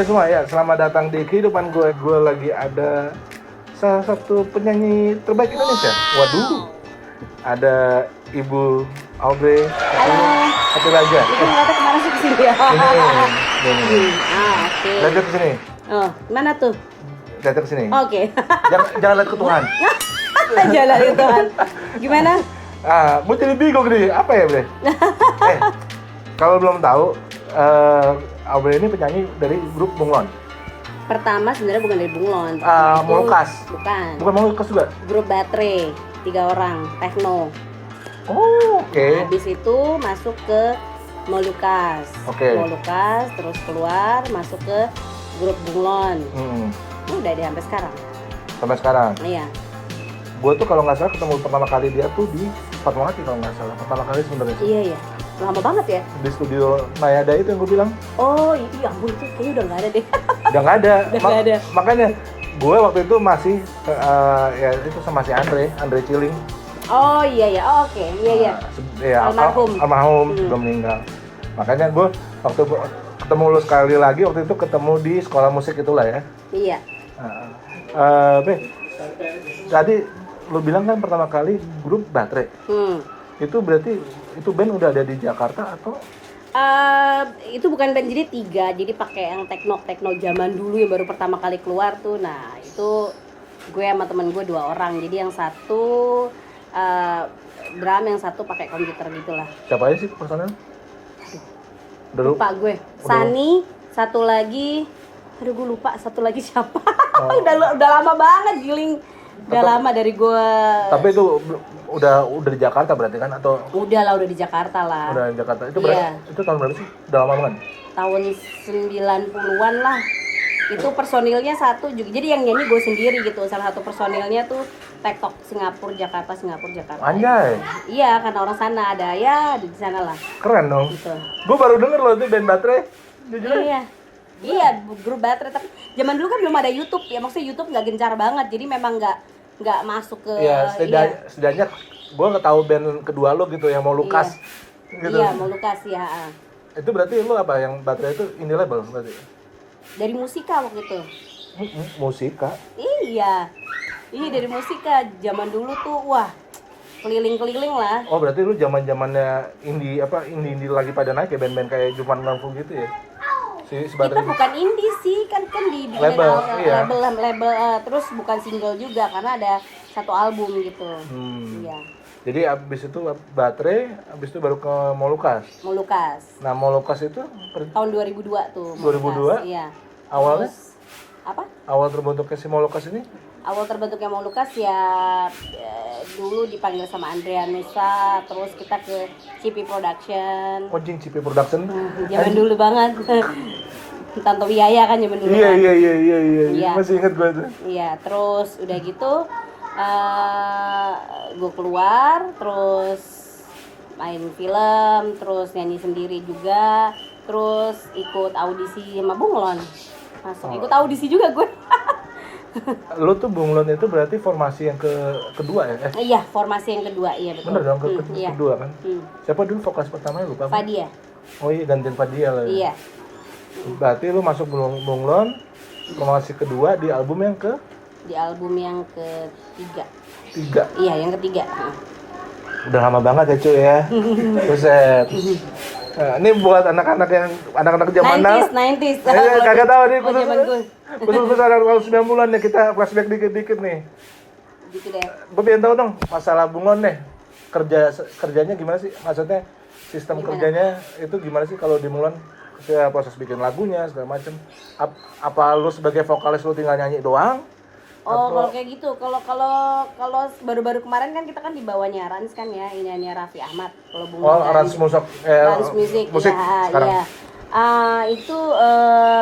semua ya, selamat datang di kehidupan gue. Gue lagi ada salah satu penyanyi terbaik Indonesia. Waduh, ada Ibu Aubrey Satu Raja. Itu ngeliatnya kemana sih kesini ya? Ini. Oke. Lihat ke sini. Oh, mana tuh? Lihat ke sini. Oke. Jangan lihat ke Tuhan. Jalan itu Tuhan. Gimana? Gue jadi bingung nih, apa ya Bre? Kalau belum tahu, Aubrey ini penyanyi dari grup Bunglon. Pertama sebenarnya bukan dari Bunglon. Molukas. Bukan Molukas juga? grup Baterai, 3 orang, techno. Oh, oke. Habis itu masuk ke Molukas. Oke. Molukas, terus keluar masuk ke grup Bunglon. Udah deh sampai sekarang. Sampai sekarang? Iya. Gue tuh kalau nggak salah ketemu pertama kali dia tuh di Fatmawati kalau nggak salah. Pertama kali sebenarnya. Iya. Lama banget ya? Di studio Nayada itu yang gue bilang. Oh iya, ampun itu kayaknya udah nggak ada deh. Udah nggak ada. Udah nggak ada. Makanya gue waktu itu masih ya itu sama si Andre Ciling. Oh iya, oh, oke, iya. Almarhum belum meninggal. Makanya gue waktu ketemu lu sekali lagi waktu itu ketemu di sekolah musik itulah ya. Iya. Tadi lu bilang kan pertama kali grup Baterai. Itu berarti itu band udah ada di Jakarta atau? Itu bukan band, jadi 3, jadi pakai yang tekno zaman dulu yang baru pertama kali keluar tuh. Nah itu gue sama temen gue 2 orang, jadi yang satu drum, yang satu pakai komputer gitulah. Siapa aja sih personel? Lupa gue. Sani, satu lagi, aduh gue lupa satu lagi siapa. udah lama banget giling. Udah lama dari gue. Tapi itu udah di Jakarta berarti kan atau? Udah di Jakarta lah. Udah di Jakarta. Itu berarti itu tahun berapa sih? Udah lama banget. Tahun 90-an lah. Itu personilnya satu juga. Jadi yang nyanyi gue sendiri gitu. Salah satu personilnya tuh TikTok Singapura Jakarta. Anjay. Iya, karena orang sana ada ya di sana lah. Keren dong. Gitu. Gue baru denger loh itu band Baterai. Iya, grup Baterai, tapi zaman dulu kan belum ada YouTube ya, maksudnya YouTube nggak gencar banget, jadi memang nggak masuk ke. Iya, setidaknya gue nggak tahu band kedua lo gitu yang Molukas. Gitu. Iya, Molukas ya. Itu berarti lo apa yang Baterai itu indie label berarti? Dari Musika waktu itu. Musika? Iya dari Musika, zaman dulu tuh wah keliling lah. Oh berarti lu zamannya indie lagi pada naik ya, band-band kayak Juman Lampu gitu ya? Kita bukan indie sih, kan di label, terus bukan single juga karena ada 1 album gitu. Iya. Jadi abis itu Baterai, abis itu baru ke Molukas. Nah Molukas itu tahun 2002 tuh. 2002? Iya. Awalnya? Apa? Awal terbentuknya si Molukas ini? Awal terbentuknya Molukas ya dulu dipanggil sama Andrea Nusa, terus kita ke CP Production. Oh CP Production? Zaman dulu banget. Tanto Wiyaya kan zaman dulu. Iya. Masih ingat gue tuh. Iya, terus udah gitu gue keluar, terus main film, terus nyanyi sendiri juga, terus ikut audisi sama Bunglon. Ikut audisi juga gue. Lo tuh Bunglon itu berarti formasi yang kedua ya? Iya, formasi yang kedua, iya betul. Bener dong, kedua kan? Siapa dulu vokalis pertamanya lupa? Fadia. Oh iya, gantiin Fadia lah. Iya. Berarti lo masuk Bunglon, formasi kedua di album yang Di album yang ketiga. Iya, yang ketiga. Udah lama banget ya cuy ya. Buset. Nah, ini buat anak-anak zaman now. 90s. Kagak tahu nih khusus anak tahun 90-an ya, kita flashback dikit-dikit nih. Gitu deh. Gue pengen tahu dong masalah Bunglon deh. Kerjanya gimana sih? Maksudnya sistem kerjanya itu gimana sih kalau di Bunglon? Proses bikin lagunya segala macem. Apa lu sebagai vokalis lu tinggal nyanyi doang? Oh, kalau kayak gitu. Kalau baru-baru kemarin kan kita kan di bawahnya Rans kan ya, ini Raffi Ahmad. Kalau Bunglon Rans musik sekarang. Iya. Itu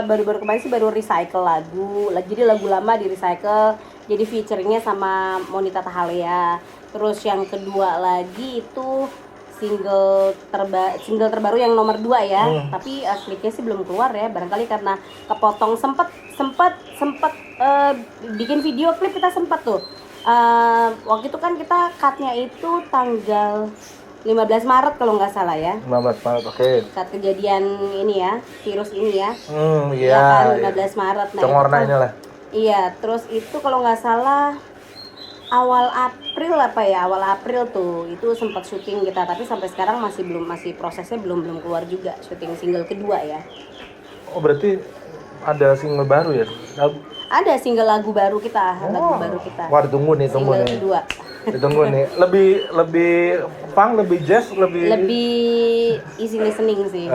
baru-baru kemarin sih baru recycle lagu. Jadi lagu lama di recycle, jadi featuringnya sama Monita Tahalea. Terus yang kedua lagi itu single terbaru yang nomor 2 ya. Tapi klipnya sih belum keluar ya, barangkali karena kepotong sempet bikin video klip kita sempet tuh. Waktu itu kan kita cutnya itu tanggal 15 Maret kalau nggak salah ya. 15 Maret, oke. Saat kejadian ini ya, virus ini ya. Iya. Kan 15 Maret. Nah, Congorna itu ini lah. iya, terus itu kalau nggak salah awal April apa ya, awal April tuh itu sempat syuting kita, tapi sampai sekarang masih prosesnya belum keluar juga syuting single kedua ya. Oh, berarti ada single baru ya? Ada single lagu baru kita, lagu baru kita. Wah, tunggu nih. Single kedua. Ditunggu nih. Lebih punk, lebih jazz, Lebih easy listening sih.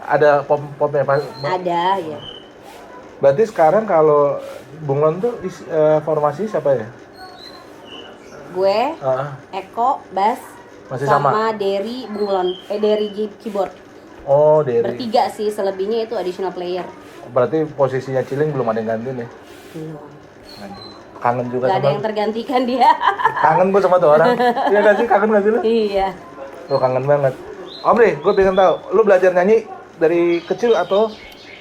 ada popnya Pak? Ada ya. Berarti sekarang kalau Bunglon tuh formasi siapa ya? Gue, Ah, Eko, bass, masih sama Derry Bunglon, Derry keyboard. Oh, dari. Bertiga sih, selebihnya itu additional player. Berarti posisinya Ciling belum ada yang ganti nih. Belum. Kangen juga Gak ada yang tergantikan dia. Kangen gue sama tuh orang. Iya gak sih? Kangen gak sih lu? Iya. Lu kangen banget. Om nih, gue pengen tahu, lu belajar nyanyi dari kecil atau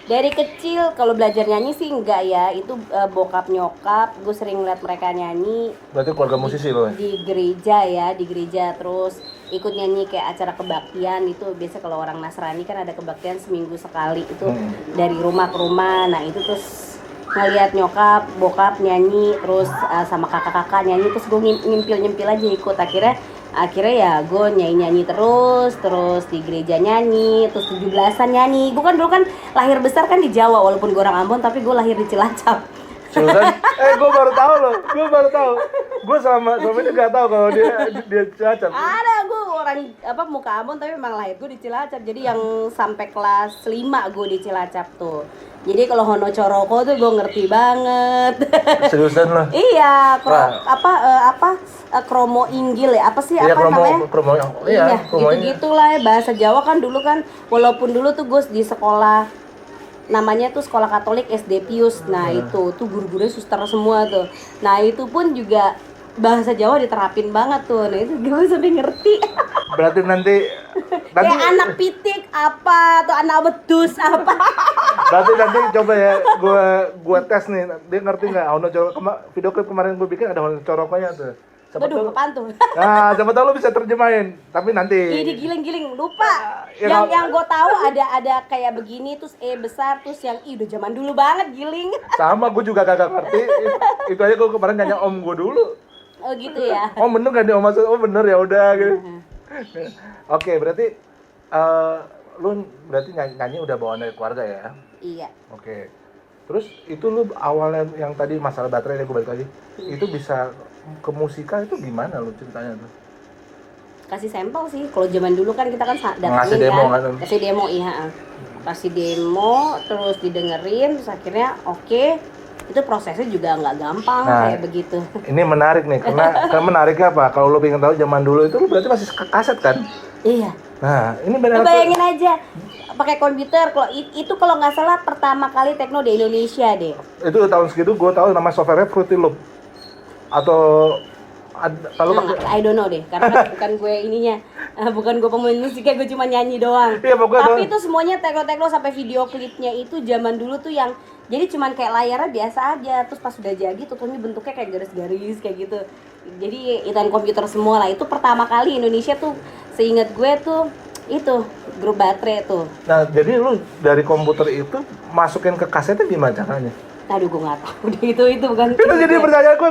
Dari kecil kalau belajar nyanyi sih enggak ya, itu bokap nyokap, gue sering lihat mereka nyanyi berarti keluarga musisi lu ya? di gereja terus ikut nyanyi kayak acara kebaktian itu biasa kalau orang Nasrani kan ada kebaktian seminggu sekali itu dari rumah ke rumah. Nah itu terus ngeliat nyokap, bokap nyanyi terus sama kakak-kakak nyanyi terus gue nyempil aja ikut akhirnya ya gue nyanyi terus di gereja nyanyi terus 17-an nyanyi. Gue kan dulu kan lahir besar kan di Jawa walaupun gue orang Ambon tapi gue lahir di Cilacap. Sultan, gue baru tahu loh, gue sama ini nggak tahu kalau dia Cilacap. Ada gue orang muka Ambon tapi memang lahir gue di Cilacap. Jadi yang sampai kelas 5 gue di Cilacap tuh. Jadi kalau Hono Coroko tuh gue ngerti banget. Seriusan loh. Iya, kromo inggil ya. Apa sih Iya, namanya? kromo. Iya, gitu-gitulah ya. Bahasa Jawa kan dulu kan walaupun dulu tuh gue di sekolah namanya tuh sekolah Katolik SD Pius. Nah, itu tuh guru-gurunya suster semua tuh. Nah, itu pun juga bahasa Jawa diterapin banget tuh. Nah, itu gue sampai ngerti. Berarti nanti Kayak anak pitik apa atau anak wedus apa. berarti nanti coba ya gue tes nih, dia ngerti nggak Hono Coroko. Video klip kemarin gue bikin ada Hono Corokonya tuh. Waduh, apaan tuh? Nah, siapa tahu lu bisa terjemahin, tapi nanti. Ini giling-giling lupa. Ya, yang gue tahu ada kayak begini terus E besar terus yang I udah zaman dulu banget giling. Sama, gue juga kagak ngerti. Itu aja gue kemarin nanya om gue dulu. Oh gitu ya. Oh bener gak nih om maksud? Oh bener ya udah gitu. Oke, berarti lu berarti nyanyi udah bawaan dari keluarga ya? Iya. Oke. Terus itu lu awalnya yang tadi masalah baterai gue balik lagi. Itu bisa ke musika itu gimana lu ceritanya tuh? Kasih sampel sih. Kalau zaman dulu kan kita kan Ngasih demo kan? Kasih demo iya. Kasih demo terus didengerin terus akhirnya oke. Itu prosesnya juga nggak gampang kayak begitu. Ini menarik nih karena menariknya apa? Kalau lu pengen tahu zaman dulu itu lu berarti masih kaset kan? Iya. Nah, ini benar. Bayangin aja pakai komputer. Kalau itu kalau nggak salah pertama kali techno di Indonesia deh. Itu tahun segitu gue tahu nama software-nya Fruity Loop. Atau kalau I don't know deh, karena bukan gue ininya, bukan gue pemain musiknya, gue cuma nyanyi doang. Iya, tapi itu semuanya tekno-tekno sampai video klipnya itu zaman dulu tuh yang jadi cuman kayak layarnya biasa aja, terus pas udah jadi tutupnya bentuknya kayak garis-garis kayak gitu. Jadi ituan komputer semua lah. Itu pertama kali Indonesia tuh, seingat gue tuh itu grup baterai tuh. Nah, jadi lu dari komputer itu masukin ke kasetnya gimana caranya? Aduh, gue nggak tahu deh itu bukan. Itu jadi pertanyaan gue.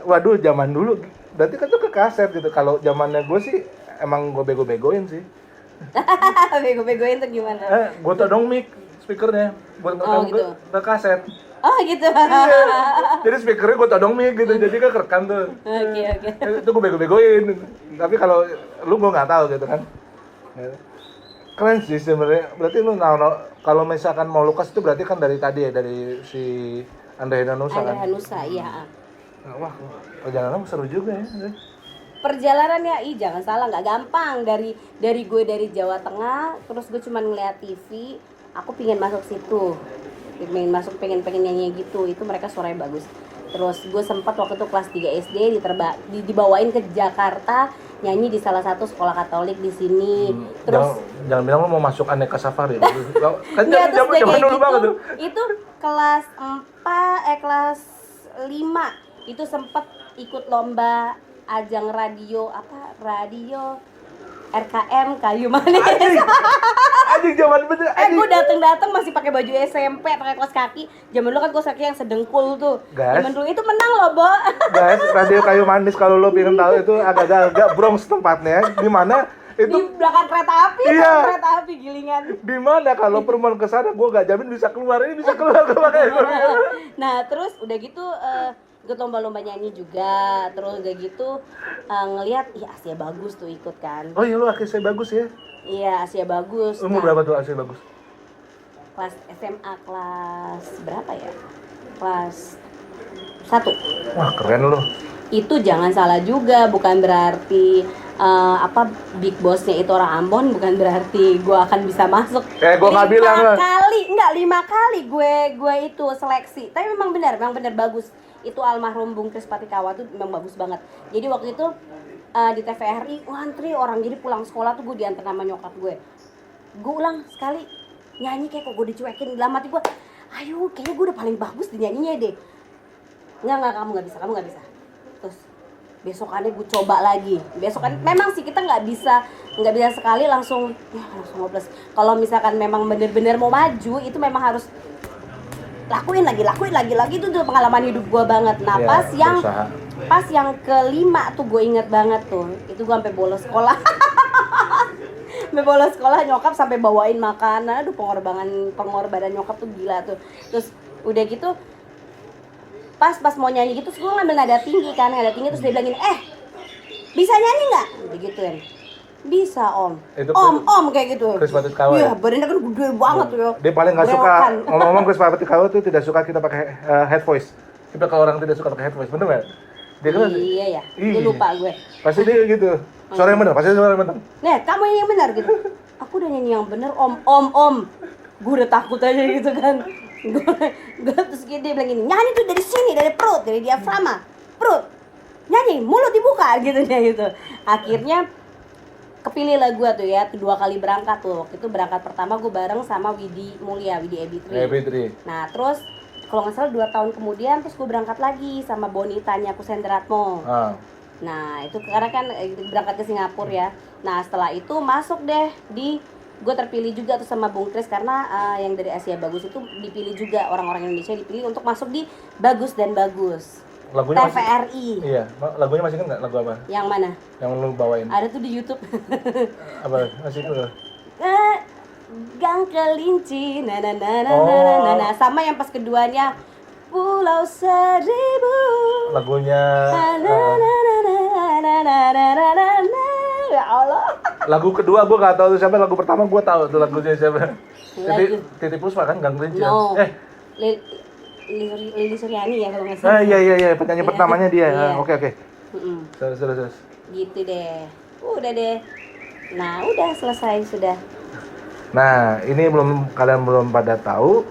Waduh, zaman dulu berarti kan tuh ke kaset gitu. Kalau zamannya gue sih emang gue bego-begoin sih. Bego-begoin tuh gimana? Gue todong mic speakernya buat ngerekam gitu. ke kaset. Oh gitu. Iya. Jadi speakernya gue todong mic gitu, jadi kan kerekam tuh. Oke. Itu gue bego-begoin. Tapi kalau lu gue nggak tahu gitu kan. Keren sih sebenarnya. Berarti lu kalau misalkan mau lukas itu berarti kan dari tadi ya, dari si Andre Hanusa kan? Andre Hanusa, iya. Wah, perjalanan seru juga ya. Perjalanannya, jangan salah, nggak gampang. Dari gue dari Jawa Tengah, terus gue cuma ngeliat TV, aku pengen masuk situ, pengen nyanyi gitu. Itu mereka suaranya bagus. Terus gue sempat waktu itu kelas 3 SD dibawain ke Jakarta nyanyi di salah satu sekolah Katolik di sini. Terus jangan bilang lu mau masuk Aneka Safari. Kan zaman dulu banget tuh. Itu kelas 5 itu sempat ikut lomba ajang radio RKM kayu manis. Anjing zaman bener. Gue dateng masih pakai baju SMP, pakai kaos kaki. Zaman dulu kan kaos kaki yang sedengkul tuh. Guys. Zaman dulu itu menang loh, Bo. Guys, radio kayu manis kalau lo pengen tahu itu agak Bronx tempatnya. Di mana Di itu belakang kereta api, Iya. kereta api Gilingan. di mana kalau perempuan ke sana gue gak jamin bisa keluar. Ini bisa keluar kemana? Nah, terus udah gitu ikut lomba-lomba nyanyi juga. Terus udah gitu ngelihat ih Asia bagus tuh ikut kan. Oh iya lo akhirnya bagus ya. Iya, Asia bagus. Umur Nah, berapa tuh Asia bagus? kelas SMA kelas berapa ya? Kelas 1. Wah keren lo. Itu jangan salah juga, bukan berarti big bossnya itu orang Ambon, bukan berarti gue akan bisa masuk. Gue nggak bilang lah. 5 kali gue itu seleksi. Tapi memang benar bagus. Itu almarhum Bung Kris Patikawa tuh memang bagus banget. Jadi waktu itu di TVRI ngantri orang, jadi pulang sekolah tuh gue diantar sama nyokap gue. Gue ulang sekali nyanyi kayak kok gue dicuekin dalam hati gue. Ayo, kayaknya gue udah paling bagus di nyanyinya deh. Enggak, kamu nggak bisa. Terus besokannya gue coba lagi. Besokan memang sih kita nggak bisa sekali langsung ngoplos. Kalau misalkan memang bener-bener mau maju itu memang harus lakuin lagi itu tuh pengalaman hidup gue banget. Nah, Ya, pas yang kelima tuh gue inget banget tuh. Itu gue sampai bolos sekolah. Sampai bolos sekolah, nyokap sampai bawain makanan. Aduh, pengorbanan nyokap tuh gila tuh. Terus udah gitu pas mau nyanyi gitu, gue ngambil nada tinggi terus dia bilangin, bisa nyanyi nggak? Digituin. Bisa om. Itu om kayak gitu. Kris Patikawa. Iya, badannya kan gede banget tuh ya. Dia paling nggak suka Berewokan. ngomong-ngomong. Kris Patikawa tuh tidak suka kita pakai head voice. Kita kalau orang tidak suka pakai head voice, bener nggak? Dia kan Iya ya, gue lupa gue. pasti dia gitu. Suara yang bener, pasti suara yang bener. Nih, kamu yang benar gitu. Aku udah nyanyi yang benar, om. Gue udah takut aja gitu kan. Gue terus dia bilang gini, nyanyi tuh dari sini, dari perut, dari diafragma, perut. Nyanyi, mulut dibuka gitu dia gitu. Akhirnya kepilih lah gue tuh ya, 2 kali berangkat tuh. Waktu itu berangkat pertama gue bareng sama Widi Ebitri. Nah, terus kalau nggak salah 2 tahun kemudian terus gue berangkat lagi sama Bonitanya Kusendratmo. Nah, itu karena kan berangkat ke Singapura ya. Nah, setelah itu masuk deh gue terpilih juga tuh sama Bung Kris karena yang dari Asia Bagus itu dipilih juga, orang-orang Indonesia dipilih untuk masuk di Bagus dan Bagus. Lagunya TVRI. Iya, lagunya masih kan nggak? Lagu apa? Yang mana? Yang lu bawain. Ada tuh di YouTube. Apa? Masih itu. Gang Kelinci, Oh. sama yang pas keduanya Pulau Seribu. Lagunya Ya Allah. lagu kedua gue nggak tahu siapa, lagu pertama gue tahu tuh lagunya siapa. Titi Puspa kan, Gang Kelinci. No. Lili Suryani ya kalau nggak salah. Iya, penyanyi pertamanya dia. Iya. Oke. Mm-mm. Terus. Gitu deh. Udah deh. Nah, udah selesai sudah. Nah, ini kalian belum pada tahu.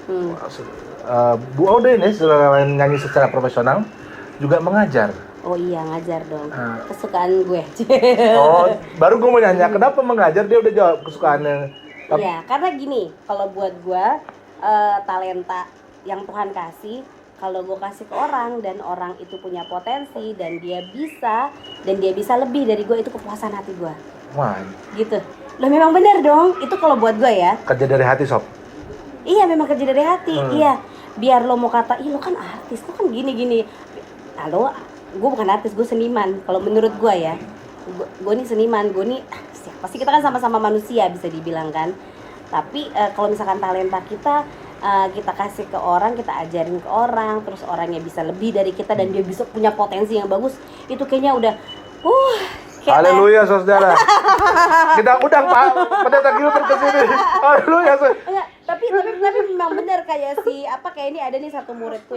Bu Ode ini selain nyanyi secara profesional juga mengajar. Oh iya, ngajar dong. Nah. Kesukaan gue. Oh, baru gue mau nanya, kenapa mengajar? Dia udah jawab kesukaannya. Iya, karena gini, kalau buat gue talenta yang Tuhan kasih, kalau gue kasih ke orang dan orang itu punya potensi dan dia bisa lebih dari gue, itu kepuasan hati gue. Wah, Gitu. Loh memang benar dong, itu kalau buat gue ya. kerja dari hati, Sob. Iya, memang kerja dari hati. Iya. Biar lo mau kata, "Ih, lo kan artis, lo kan gini-gini." Halo, gue bukan artis, gue seniman. Kalau menurut gue ya, gue nih seniman, gue nih siapa sih, kita kan sama-sama manusia bisa dibilang kan. Tapi kalau misalkan talenta kita kasih ke orang, kita ajarin ke orang, terus orangnya bisa lebih dari kita dan dia bisa punya potensi yang bagus, itu kayaknya udah Haleluya, saudara. Kita undang Pak Pendeta Gilbert ke sini. Haleluya. Enggak, tapi memang benar kayak kayak ini ada nih satu muridku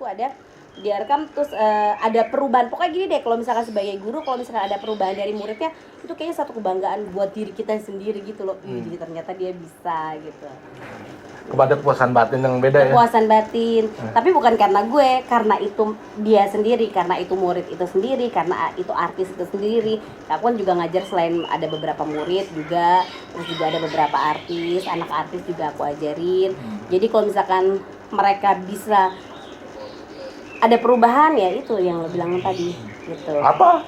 ada direkam terus ada perubahan. Pokoknya gini deh, kalau misalkan sebagai guru, kalau misalkan ada perubahan dari muridnya, itu kayaknya satu kebanggaan buat diri kita sendiri gitu loh. Ih, ternyata dia bisa gitu. Kepada kepuasan batin yang beda ya. Kepuasan batin. Tapi bukan karena gue, karena itu dia sendiri, karena itu murid itu sendiri, karena itu artis itu sendiri. Aku kan juga ngajar, selain ada beberapa murid juga, terus juga ada beberapa artis, anak artis juga aku ajarin. Jadi kalau misalkan mereka bisa ada perubahan, ya itu yang lo bilang tadi gitu. Apa?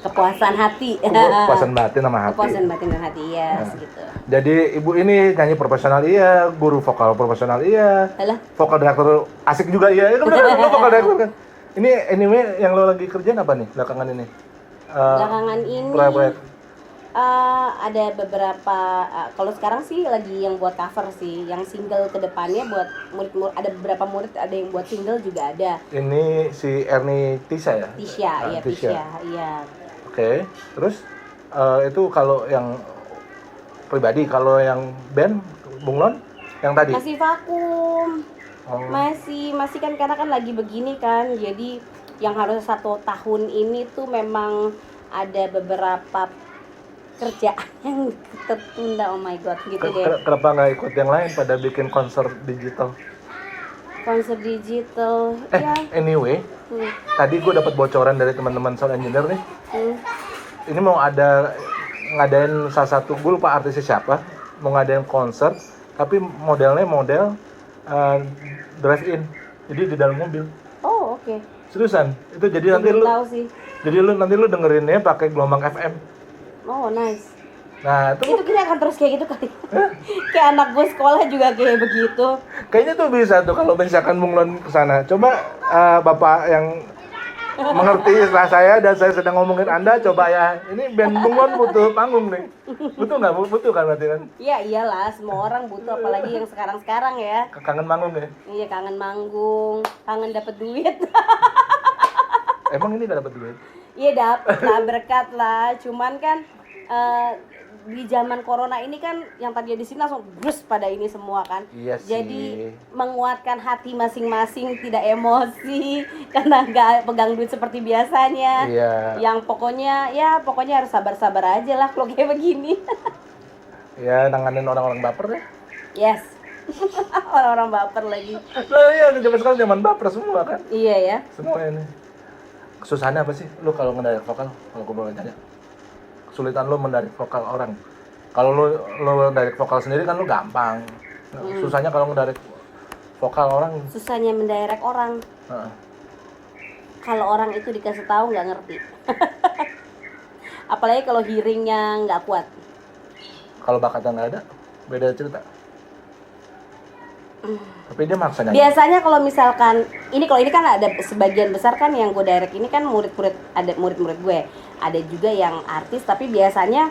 kepuasan hati. Kepuasan batin sama hati. Kepuasan batin dan hati, ya, gitu. Jadi ibu ini nyanyi profesional iya, guru vokal profesional iya, Alah. vokal director asik juga iya, itu bener lo vokal director kan. Ini anyway yang lo lagi kerjain apa nih belakangan ini? Belakangan ini Proyek. ada beberapa, kalau sekarang sih lagi yang buat cover sih, yang single kedepannya buat murid-murid, ada beberapa murid ada yang buat single juga ada. Ini si Ernie Tisha ya? Tisha, iya Tisha, iya. Oke, terus itu kalau yang pribadi, kalau yang band Bunglon yang tadi? Masih vakum. Oh. Masih kan karena kan lagi begini kan, jadi yang harus 1 tahun ini tuh memang ada beberapa kerjaan yang tertunda. Oh my god, gitu deh. Kenapa nggak ikut yang lain pada bikin konser digital? Konser digital, ya. Anyway, tadi gue dapat bocoran dari teman-teman sound engineer nih. Ini mau ngadain salah satu, gue lupa artisnya siapa, mau ngadain konser, tapi modelnya model drive-in, jadi di dalam mobil. Oh, oke. Seriusan, itu jadi nanti Belum lu, tahu sih. jadi nanti lu dengerinnya pakai gelombang FM. Oh, nice. Nah Itu kira akan terus kayak gitu kali. Kayak anak gue sekolah juga kayak begitu. kayaknya tuh bisa tuh kalau misalkan Bunglon kesana. Coba bapak yang mengerti istilah saya dan saya sedang ngomongin Anda, coba ya. Ini band Bunglon butuh panggung nih. Butuh nggak? Butuh kan berarti kan? Iya, iyalah, semua orang butuh, apalagi yang sekarang-sekarang ya. Kangen manggung ya? Iya, kangen manggung, kangen dapet duit. Emang ini nggak dapat duit? Iya, dapet lah, berkat lah. Cuman kan di zaman corona ini kan yang tadinya di sini langsung brus pada ini semua kan. Iya sih. Jadi menguatkan hati masing-masing, tidak emosi karena nggak pegang duit seperti biasanya. Iya. Yang pokoknya harus sabar-sabar aja lah kalau kayak begini. Ya nanganin orang-orang baper deh. Yes. Orang-orang baper lagi. Lah iya, zaman sekarang zaman baper semua kan. Iya ya. Semua ini. Kesusahannya apa sih lu kalau ngedirect vokal? Kalau gue boleh tanya. Kesulitan lu mendirect vokal orang. Kalau lu direct vokal sendiri kan lu gampang. Susahnya kalau ngedirect vokal orang. Susahnya mendirect orang. Kalau orang itu dikasih tahu nggak ngerti. Apalagi kalau hearingnya nggak kuat. Kalau bakatnya nggak ada, beda cerita. Tapi dia maksa nyanyi. Biasanya kalau misalkan kalau ini kan ada sebagian besar kan yang gue direct ini kan murid-murid gue. Ada juga yang artis, tapi biasanya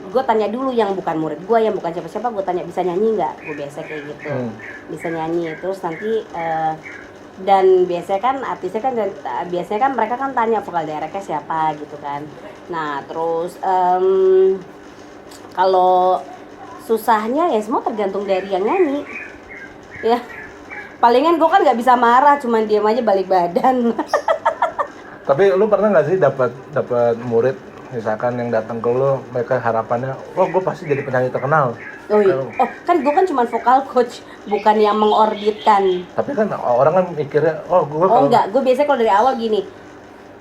gue tanya dulu yang bukan murid gue, yang bukan siapa-siapa, gue tanya bisa nyanyi nggak? Gue biasa kayak gitu. Bisa nyanyi, terus nanti dan biasanya kan artisnya kan biasanya kan mereka kan tanya vokal directnya siapa gitu kan. Nah terus kalau susahnya ya semua tergantung dari yang nyanyi ya. Palingan gue kan nggak bisa marah, cuman diam aja balik badan. Tapi lu pernah nggak sih dapat murid misalkan yang datang ke lu, mereka harapannya, oh gue pasti jadi penyanyi terkenal. Oh iya. Oh kan gue kan cuma vokal coach, bukan yang mengorbitkan. Tapi kan orang kan mikirnya, oh gue enggak, gue biasanya kalau dari awal gini.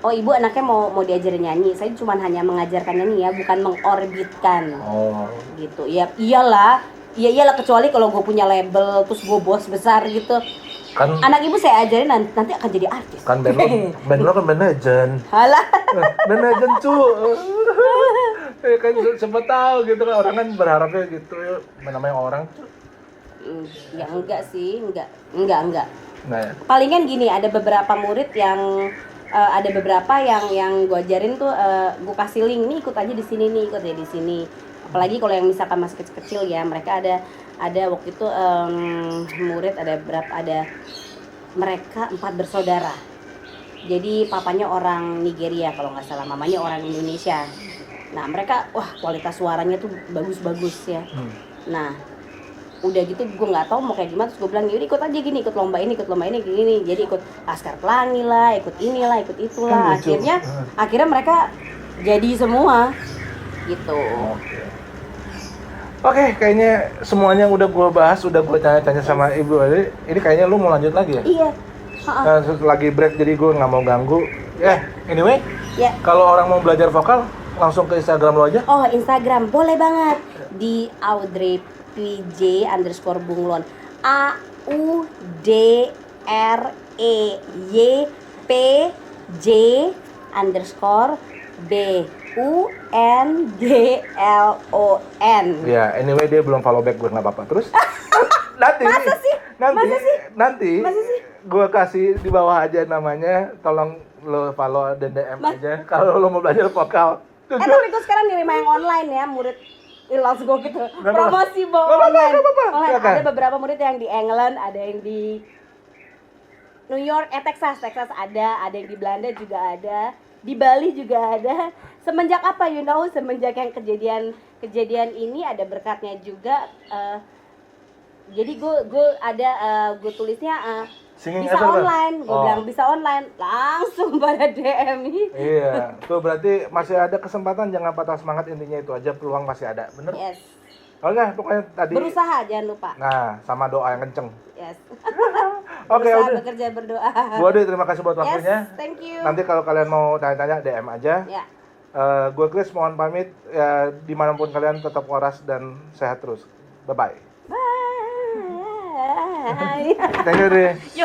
Oh ibu anaknya mau diajarin nyanyi, saya cuma hanya mengajarkan nyanyi ya, bukan mengorbitkan. Oh. Gitu. Ya iyalah kecuali kalau gue punya label, terus gue bos besar gitu. Kan anak ibu saya ajarin nanti akan jadi artis. Kan band lo kan band legend. Halah. Band legend cu. Kan siapa tahu gitu kan, orang kan berharapnya gitu, namanya orang cu. Ya enggak sih, enggak. Nah ya. Palingan gini, ada beberapa murid yang ada beberapa yang gue ajarin tuh, gue kasih link nih, ikut aja di sini nih, ikut aja di sini. Apalagi kalau yang misalkan masih kecil-kecil ya, mereka ada waktu itu murid ada mereka 4 bersaudara. Jadi papanya orang Nigeria kalau nggak salah, mamanya orang Indonesia. Nah mereka kualitas suaranya tuh bagus-bagus ya. Nah udah gitu gue nggak tahu mau kayak gimana, terus gue bilang yaudah ikut aja gini, ikut lomba ini gini. Jadi ikut Laskar Pelangi lah, ikut inilah, ikut itulah. Akhirnya mereka jadi semua gitu. Oke, kayaknya semuanya udah gue bahas, udah gue tanya-tanya sama ibu. Ini kayaknya lu mau lanjut lagi ya? Iya. Nah, lagi break jadi gue nggak mau ganggu. Anyway, kalau orang mau belajar vokal langsung ke Instagram lo aja. Oh Instagram boleh banget di audreypj_bunglon AUDREYPJ_bunglon. BUNGLON. Ya, anyway dia belum follow back gue, nggak apa-apa. Terus nanti Masa sih? nanti Masa sih? gue kasih di bawah aja namanya, tolong lo follow dan DM aja kalau lo mau belajar vokal. Tapi gue sekarang nerima yang online ya, murid Ilas gue gitu. Nggak Promosi apa-apa. online. Nggak apa-apa. Online. Silakan. Ada beberapa murid yang di England, ada yang di New York, Texas ada yang di Belanda juga ada, di Bali juga ada. Semenjak apa semenjak yang kejadian ini ada berkatnya juga. Jadi gue tulisnya Singing bisa Everywhere. online, gue bilang bisa online, langsung pada DM nih. Iya, tuh berarti masih ada kesempatan, jangan patah semangat, intinya itu aja, peluang masih ada, bener? Yes. Oke, pokoknya tadi. Berusaha jangan lupa. Nah, sama doa yang kenceng. Yes. Oke, Berusaha, udah. bekerja, berdoa. Bu Ade, terima kasih buat waktunya. Yes, thank you. Nanti kalau kalian mau tanya-tanya DM aja. Ya. Gue Chris mohon pamit, ya, dimanapun kalian tetap waras dan sehat terus. Bye bye. Bye. Thank you, Dre. Yo.